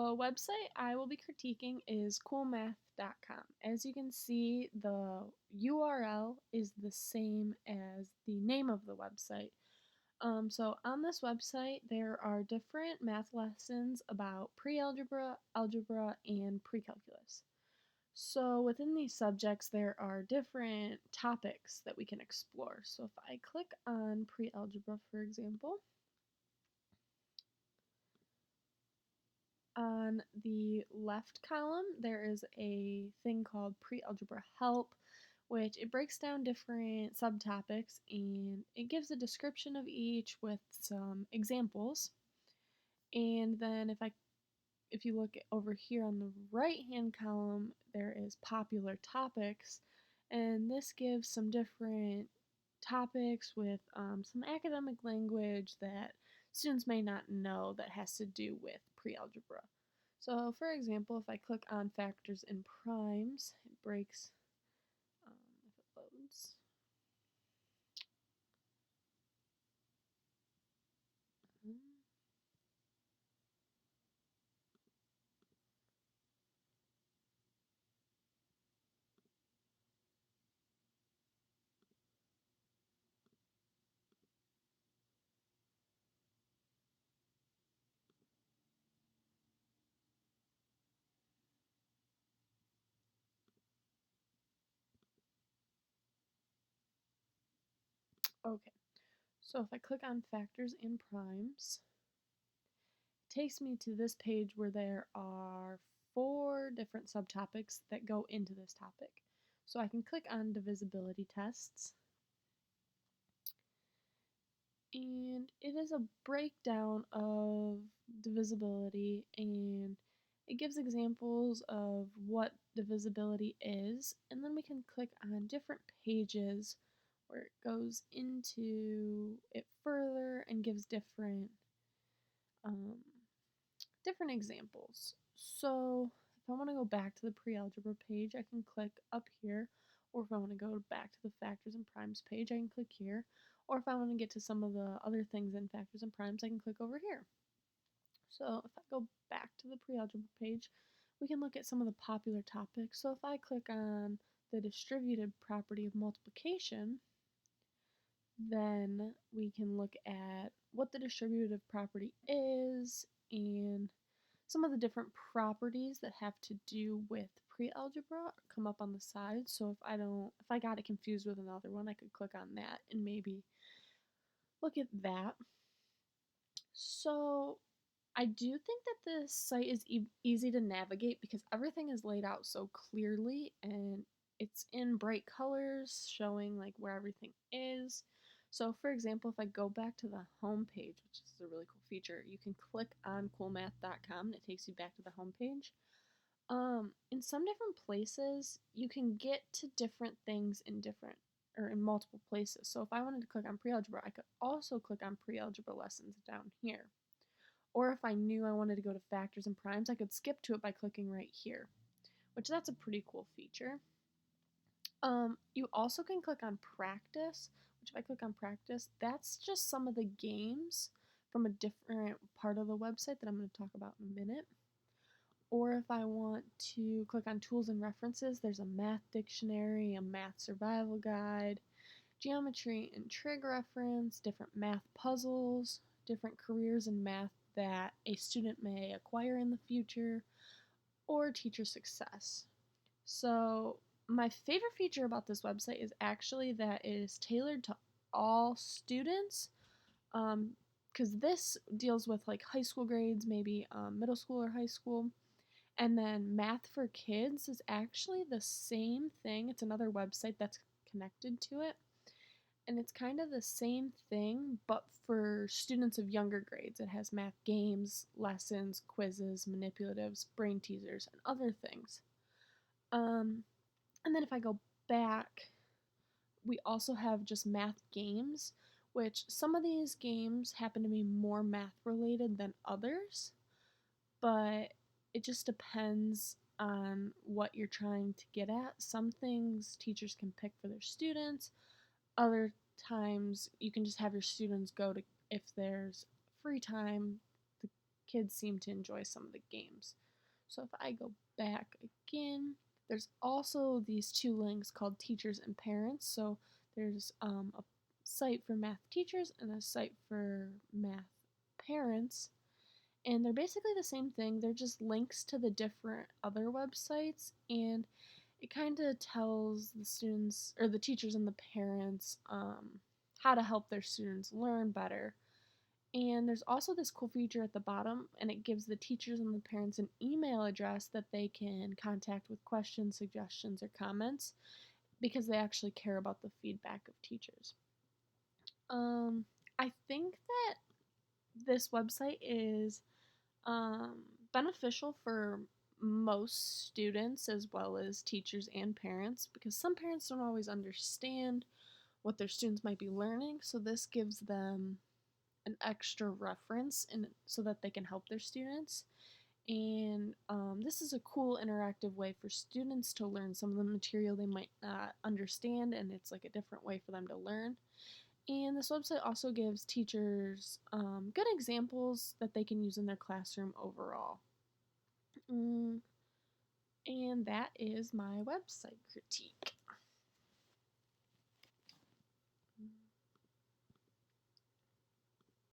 The website I will be critiquing is coolmath.com. As you can see, the URL is the same as the name of the website. So on this website, there are different math lessons about pre-algebra, algebra, and pre-calculus. So within these subjects, there are different topics that we can explore. So if I click on pre-algebra, for example, on the left column, there is a thing called pre-algebra help, which it breaks down different subtopics and it gives a description of each with some examples. And then if you look over here on the right hand column, there is popular topics, and this gives some different topics with some academic language that students may not know that has to do with pre-algebra. So for example, if I click on factors and primes, it breaks, if it loads. Okay, so if I click on factors and primes, it takes me to this page where there are 4 different subtopics that go into this topic. So I can click on divisibility tests, and it is a breakdown of divisibility, and it gives examples of what divisibility is, and then we can click on different pages where it goes into it further and gives um, different examples. So if I want to go back to the pre-algebra page, I can click up here, or if I want to go back to the factors and primes page, I can click here, or if I want to get to some of the other things in factors and primes, I can click over here. So if I go back to the pre-algebra page, we can look at some of the popular topics. So if I click on the distributed property of multiplication, then we can look at what the distributive property is and some of the different properties that have to do with pre-algebra come up on the side. So if I got it confused with another one, I could click on that and maybe look at that. So I do think that this site is easy to navigate because everything is laid out so clearly and it's in bright colors showing like where everything is. So for example, if I go back to the home page, which is a really cool feature, you can click on coolmath.com and it takes you back to the home page. In some different places, you can get to different things in multiple places. So if I wanted to click on pre-algebra, I could also click on pre-algebra lessons down here. Or if I knew I wanted to go to factors and primes, I could skip to it by clicking right here, which that's a pretty cool feature. You also can click on practice, which if I click on practice, that's just some of the games from a different part of the website that I'm going to talk about in a minute. Or if I want to click on tools and references, there's a math dictionary, a math survival guide, geometry and trig reference, different math puzzles, different careers in math that a student may acquire in the future, or teacher success. So my favorite feature about this website is actually that it is tailored to all students, because this deals with like high school grades, maybe middle school or high school. And then Math for Kids is actually the same thing. It's another website that's connected to it. And it's kind of the same thing, but for students of younger grades. It has math games, lessons, quizzes, manipulatives, brain teasers, and other things. Um, and then if I go back, we also have just math games, which some of these games happen to be more math related than others, but it just depends on what you're trying to get at. Some things teachers can pick for their students, other times you can just have your students go to, if there's free time, the kids seem to enjoy some of the games. So if I go back again, there's also these two links called teachers and parents. So there's a site for math teachers and a site for math parents. And they're basically the same thing. They're just links to the different other websites, and it kind of tells the students or the teachers and the parents how to help their students learn better. And there's also this cool feature at the bottom, and it gives the teachers and the parents an email address that they can contact with questions, suggestions, or comments because they actually care about the feedback of teachers. Um, I think that this website is um, beneficial for most students as well as teachers and parents because some parents don't always understand what their students might be learning, so this gives them an extra reference and so that they can help their students. And this is a cool interactive way for students to learn some of the material they might not understand, and it's like a different way for them to learn. And this website also gives teachers good examples that they can use in their classroom overall. Mm, and that is my website critique.